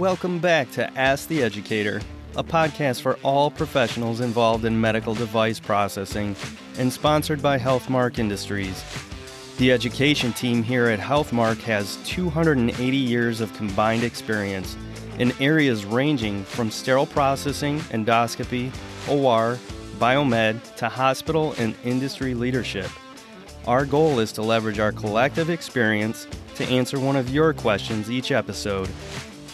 Welcome back to Ask the Educator, a podcast for all professionals involved in medical device processing and sponsored by Healthmark Industries. The education team here at Healthmark has 280 years of combined experience in areas ranging from sterile processing, endoscopy, OR, biomed, to hospital and industry leadership. Our goal is to leverage our collective experience to answer one of your questions each episode,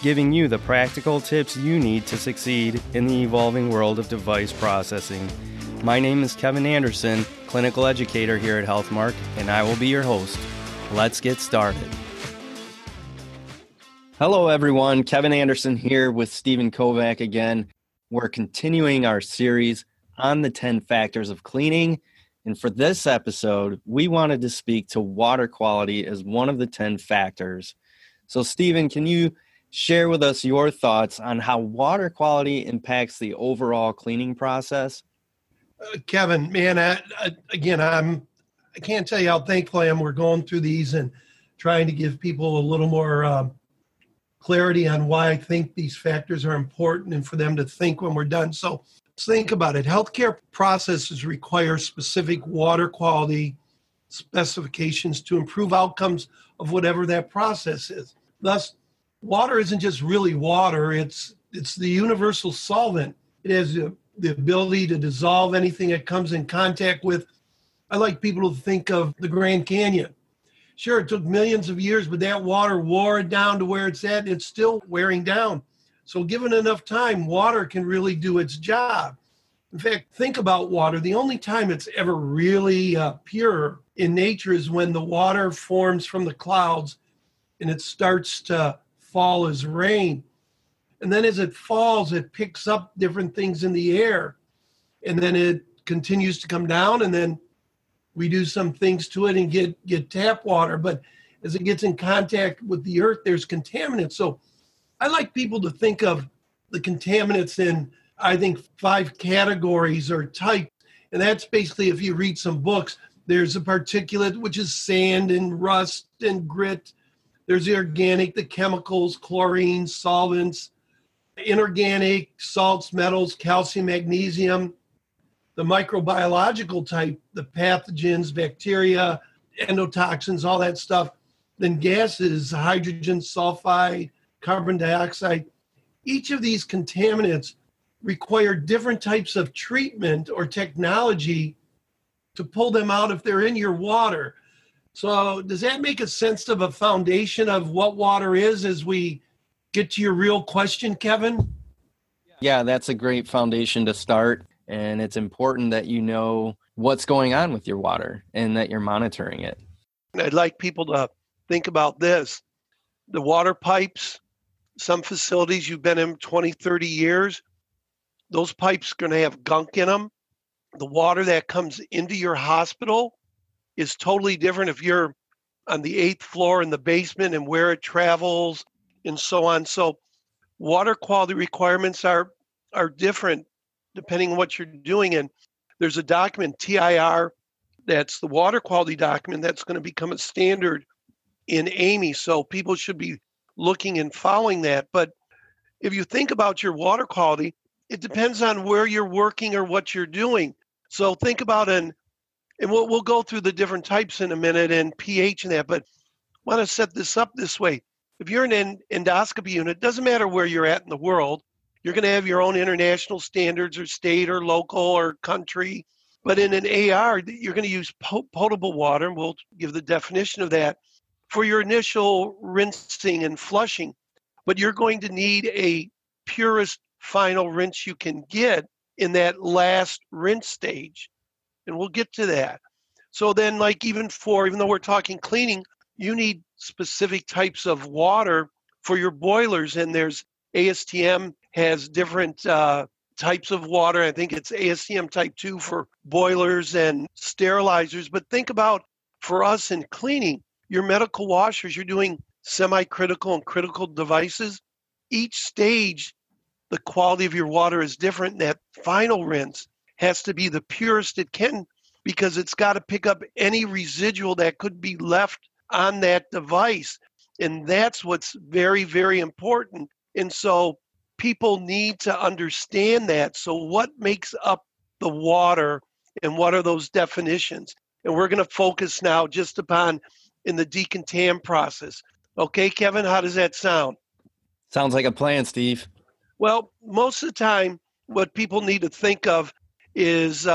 giving you the practical tips you need to succeed in the evolving world of device processing. My name is Kevin Anderson, clinical educator here at Healthmark, and I will be your host. Let's get started. Hello, everyone. Kevin Anderson here with Stephen Kovach again. We're continuing our series on the 10 factors of cleaning. And for this episode, we wanted to speak to water quality as one of the 10 factors. So, Stephen, can you share with us your thoughts on how water quality impacts the overall cleaning process? Kevin, man, I can't tell you how thankful I am we're going through these and trying to give people a little more clarity on why I think these factors are important and for them to think when we're done. So let's think about it. Healthcare processes require specific water quality specifications to improve outcomes of whatever that process is. Thus, water isn't just really water. It's the universal solvent. It has the ability to dissolve anything it comes in contact with. I like people to think of the Grand Canyon. Sure, it took millions of years, but that water wore it down to where it's at. It's still wearing down. So given enough time, water can really do its job. In fact, think about water. The only time it's ever really pure in nature is when the water forms from the clouds and it starts to fall as rain. And then as it falls, it picks up different things in the air. And then it continues to come down, and then we do some things to it and get tap water. But as it gets in contact with the earth, there's contaminants. So I like people to think of the contaminants in, I think, 5 categories or types. And that's basically, if you read some books, there's a particulate, which is sand and rust and grit. There's the organic, the chemicals, chlorine, solvents, inorganic, salts, metals, calcium, magnesium. The microbiological type, the pathogens, bacteria, endotoxins, all that stuff. Then gases, hydrogen sulfide, carbon dioxide. Each of these contaminants require different types of treatment or technology to pull them out if they're in your water. So does that make a sense of a foundation of what water is as we get to your real question, Kevin? Yeah, that's a great foundation to start. And it's important that you know what's going on with your water and that you're monitoring it. I'd like people to think about this. The water pipes, some facilities you've been in 20, 30 years, those pipes are going to have gunk in them. The water that comes into your hospital is totally different if you're on the 8th floor in the basement and where it travels and so on. So water quality requirements are different depending on what you're doing. And there's a document, TIR, that's the water quality document that's going to become a standard in AAMI. So people should be looking and following that. But if you think about your water quality, it depends on where you're working or what you're doing. So think about and we'll go through the different types in a minute and pH and that, but I want to set this up this way. If you're in an endoscopy unit, it doesn't matter where you're at in the world. You're going to have your own international standards or state or local or country. But in an AR, you're going to use potable water, and we'll give the definition of that, for your initial rinsing and flushing. But you're going to need a purest final rinse you can get in that last rinse stage. And we'll get to that. So then, like even though we're talking cleaning, you need specific types of water for your boilers. And there's ASTM has different types of water. I think it's ASTM type 2 for boilers and sterilizers. But think about, for us in cleaning, your medical washers, you're doing semi-critical and critical devices. Each stage, the quality of your water is different. That final rinse has to be the purest it can because it's got to pick up any residual that could be left on that device. And that's what's very, very important. And so people need to understand that. So what makes up the water and what are those definitions? And we're going to focus now just upon in the decontam process. Okay, Kevin, how does that sound? Sounds like a plan, Steve. Well, most of the time, what people need to think of is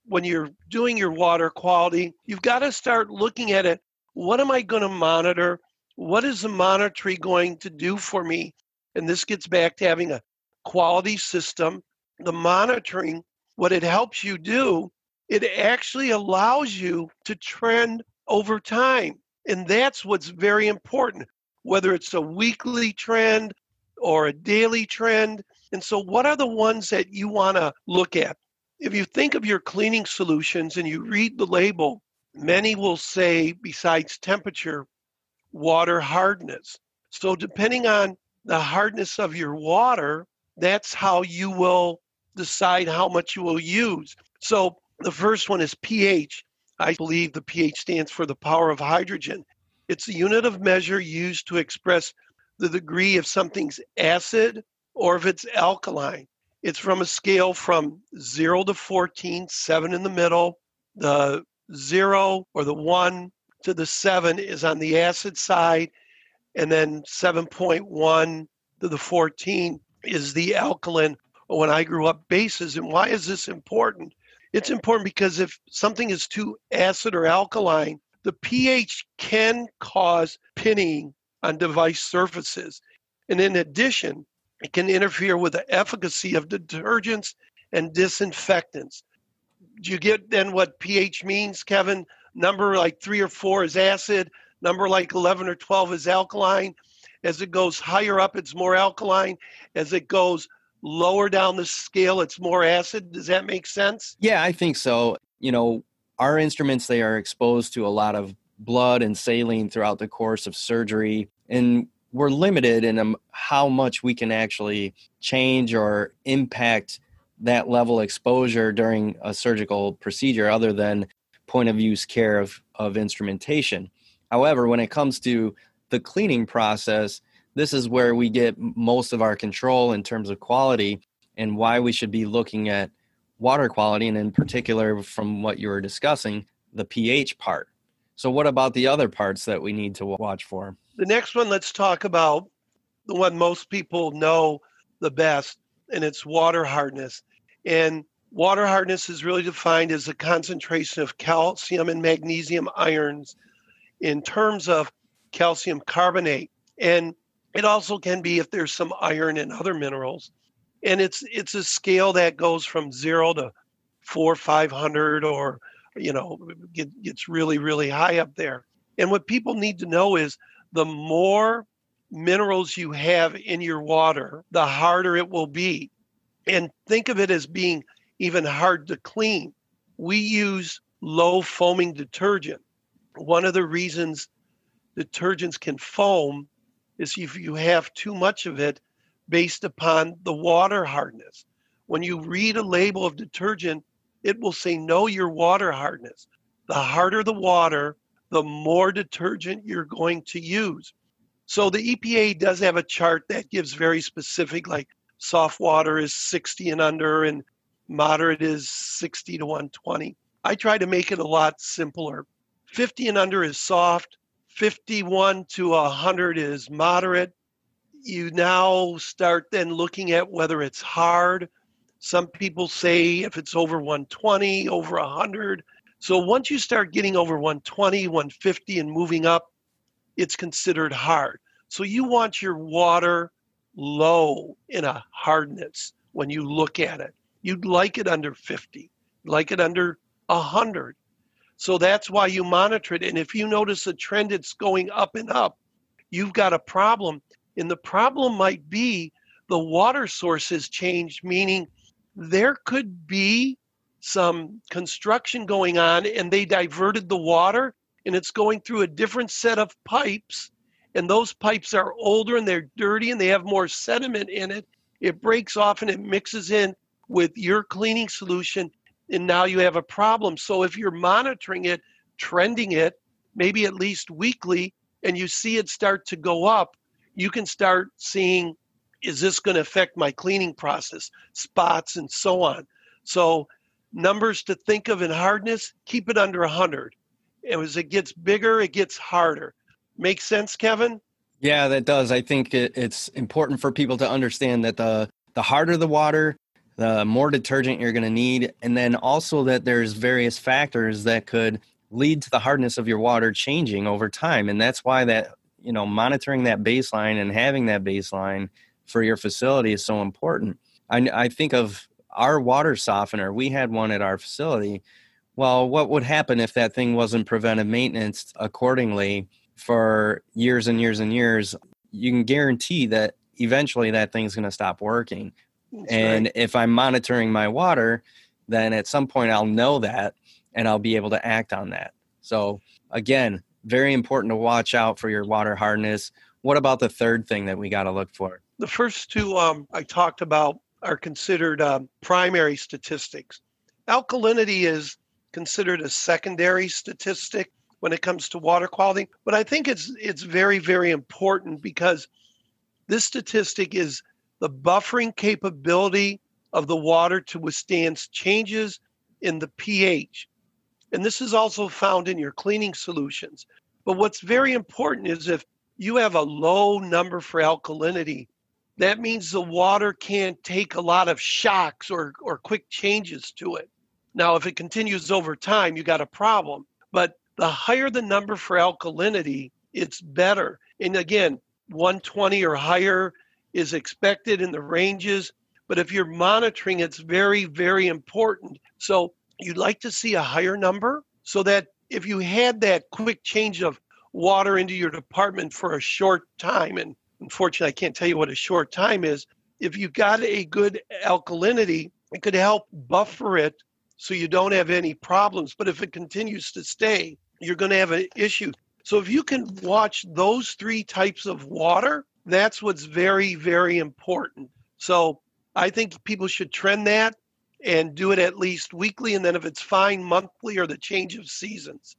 when you're doing your water quality, you've got to start looking at it. What am I going to monitor? What is the monitoring going to do for me? And this gets back to having a quality system. The monitoring, what it helps you do, it actually allows you to trend over time. And that's what's very important, whether it's a weekly trend or a daily trend. And so what are the ones that you want to look at? If you think of your cleaning solutions and you read the label, many will say, besides temperature, water hardness. So depending on the hardness of your water, that's how you will decide how much you will use. So the first one is pH. I believe the pH stands for the power of hydrogen. It's a unit of measure used to express the degree if something's acid or if it's alkaline. It's from a scale from 0 to 14, 7 in the middle. The 0 or the 1 to the 7 is on the acid side, and then 7.1 to the 14 is the alkaline, or when I grew up, bases. And why is this important? It's important because if something is too acid or alkaline, the pH can cause pinning on device surfaces. And in addition, it can interfere with the efficacy of detergents and disinfectants. Do you get then what pH means, Kevin? Number like 3 or 4 is acid. Number like 11 or 12 is alkaline. As it goes higher up, it's more alkaline. As it goes lower down the scale, it's more acid. Does that make sense? Yeah, I think so. Our instruments, they are exposed to a lot of blood and saline throughout the course of surgery. And we're limited in how much we can actually change or impact that level exposure during a surgical procedure other than point of use care of instrumentation. However, when it comes to the cleaning process, this is where we get most of our control in terms of quality and why we should be looking at water quality, and in particular, from what you were discussing, the pH part. So what about the other parts that we need to watch for? The next one, let's talk about the one most people know the best, and it's water hardness. And water hardness is really defined as a concentration of calcium and magnesium ions in terms of calcium carbonate. And it also can be if there's some iron and other minerals. And it's a scale that goes from 0 to 400, 500, or gets really, really high up there. And what people need to know is the more minerals you have in your water, the harder it will be. And think of it as being even hard to clean. We use low foaming detergent. One of the reasons detergents can foam is if you have too much of it based upon the water hardness. When you read a label of detergent, it will say know your water hardness. The harder the water, the more detergent you're going to use. So the EPA does have a chart that gives very specific, like soft water is 60 and under and moderate is 60 to 120. I try to make it a lot simpler. 50 and under is soft, 51 to 100 is moderate. You now start then looking at whether it's hard. Some people say if it's over 120, over 100. So once you start getting over 120, 150 and moving up, it's considered hard. So you want your water low in a hardness when you look at it. You'd like it under 50, like it under 100. So that's why you monitor it. And if you notice a trend, it's going up and up, you've got a problem. And the problem might be the water source has changed, meaning there could be some construction going on and they diverted the water and it's going through a different set of pipes. And those pipes are older and they're dirty and they have more sediment in it. It breaks off and it mixes in with your cleaning solution. And now you have a problem. So if you're monitoring it, trending it, maybe at least weekly, and you see it start to go up, you can start seeing is this going to affect my cleaning process, spots, and so on? So numbers to think of in hardness, keep it under 100. And as it gets bigger, it gets harder. Make sense, Kevin? Yeah, that does. I think it's important for people to understand that the harder the water, the more detergent you're going to need. And then also that there's various factors that could lead to the hardness of your water changing over time. And that's why that, monitoring that baseline and having that baseline for your facility is so important. I think of our water softener. We had one at our facility. Well, what would happen if that thing wasn't preventive maintenance accordingly for years and years and years? You can guarantee that eventually that thing's going to stop working. That's and right. If I'm monitoring my water, then at some point I'll know that and I'll be able to act on that. So again, very important to watch out for your water hardness. What about the third thing that we got to look for? The first two I talked about are considered primary statistics. Alkalinity is considered a secondary statistic when it comes to water quality, but I think it's very, very important because this statistic is the buffering capability of the water to withstand changes in the pH. And this is also found in your cleaning solutions. But what's very important is if you have a low number for alkalinity, that means the water can't take a lot of shocks or quick changes to it. Now, if it continues over time, you got a problem. But the higher the number for alkalinity, it's better. And again, 120 or higher is expected in the ranges. But if you're monitoring, it's very, very important. So you'd like to see a higher number so that if you had that quick change of water into your department for a short time, and unfortunately, I can't tell you what a short time is, if you got a good alkalinity, it could help buffer it so you don't have any problems. But if it continues to stay, you're going to have an issue. So if you can watch those three types of water, that's what's very, very important. So I think people should trend that and do it at least weekly. And then if it's fine, monthly or the change of seasons.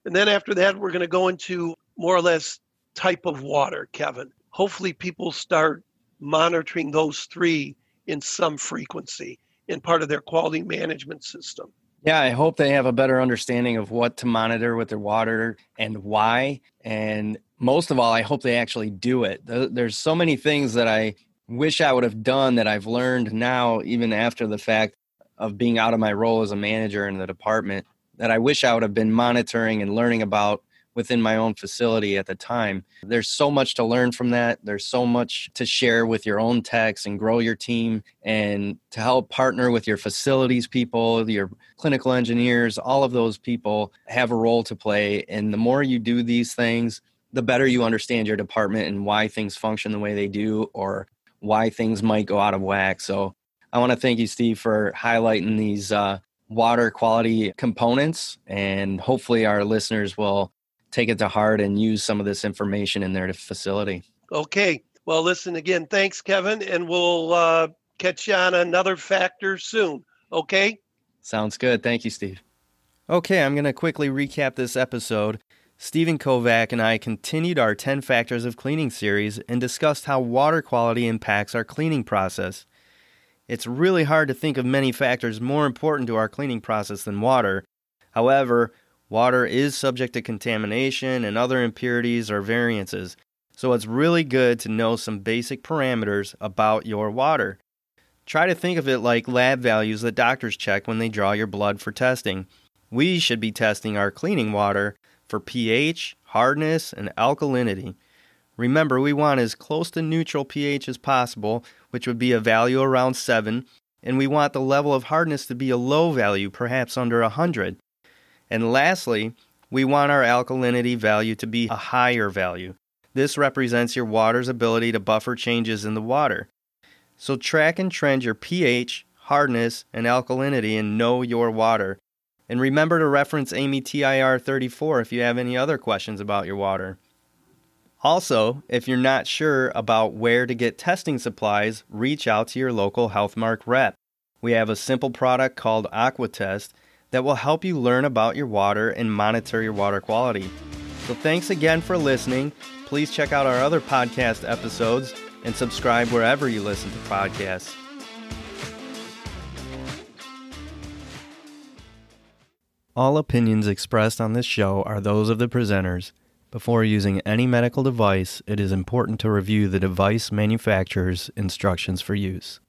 And then after that, we're going to go into more or less type of water, Kevin. Hopefully people start monitoring those three in some frequency in part of their quality management system. Yeah, I hope they have a better understanding of what to monitor with their water and why. And most of all, I hope they actually do it. There's so many things that I wish I would have done that I've learned now, even after the fact of being out of my role as a manager in the department, that I wish I would have been monitoring and learning about within my own facility at the time. There's so much to learn from that. There's so much to share with your own techs and grow your team and to help partner with your facilities people, your clinical engineers. All of those people have a role to play. And the more you do these things, the better you understand your department and why things function the way they do or why things might go out of whack. So I want to thank you, Steve, for highlighting these water quality components, and hopefully our listeners will take it to heart and use some of this information in their facility. Okay. Well, listen again. Thanks, Kevin. And we'll catch you on another factor soon. Okay? Sounds good. Thank you, Steve. Okay, I'm going to quickly recap this episode. Stephen Kovach and I continued our 10 Factors of Cleaning series and discussed how water quality impacts our cleaning process. It's really hard to think of many factors more important to our cleaning process than water. However, water is subject to contamination and other impurities or variances, so it's really good to know some basic parameters about your water. Try to think of it like lab values that doctors check when they draw your blood for testing. We should be testing our cleaning water for pH, hardness, and alkalinity. Remember, we want as close to neutral pH as possible, which would be a value around 7, and we want the level of hardness to be a low value, perhaps under 100. And lastly, we want our alkalinity value to be a higher value. This represents your water's ability to buffer changes in the water. So track and trend your pH, hardness, and alkalinity and know your water. And remember to reference Amy TIR 34 if you have any other questions about your water. Also, if you're not sure about where to get testing supplies, reach out to your local HealthMark rep. We have a simple product called AquaTest that will help you learn about your water and monitor your water quality. So thanks again for listening. Please check out our other podcast episodes. and subscribe wherever you listen to podcasts. All opinions expressed on this show are those of the presenters. Before using any medical device, it is important to review the device manufacturer's instructions for use.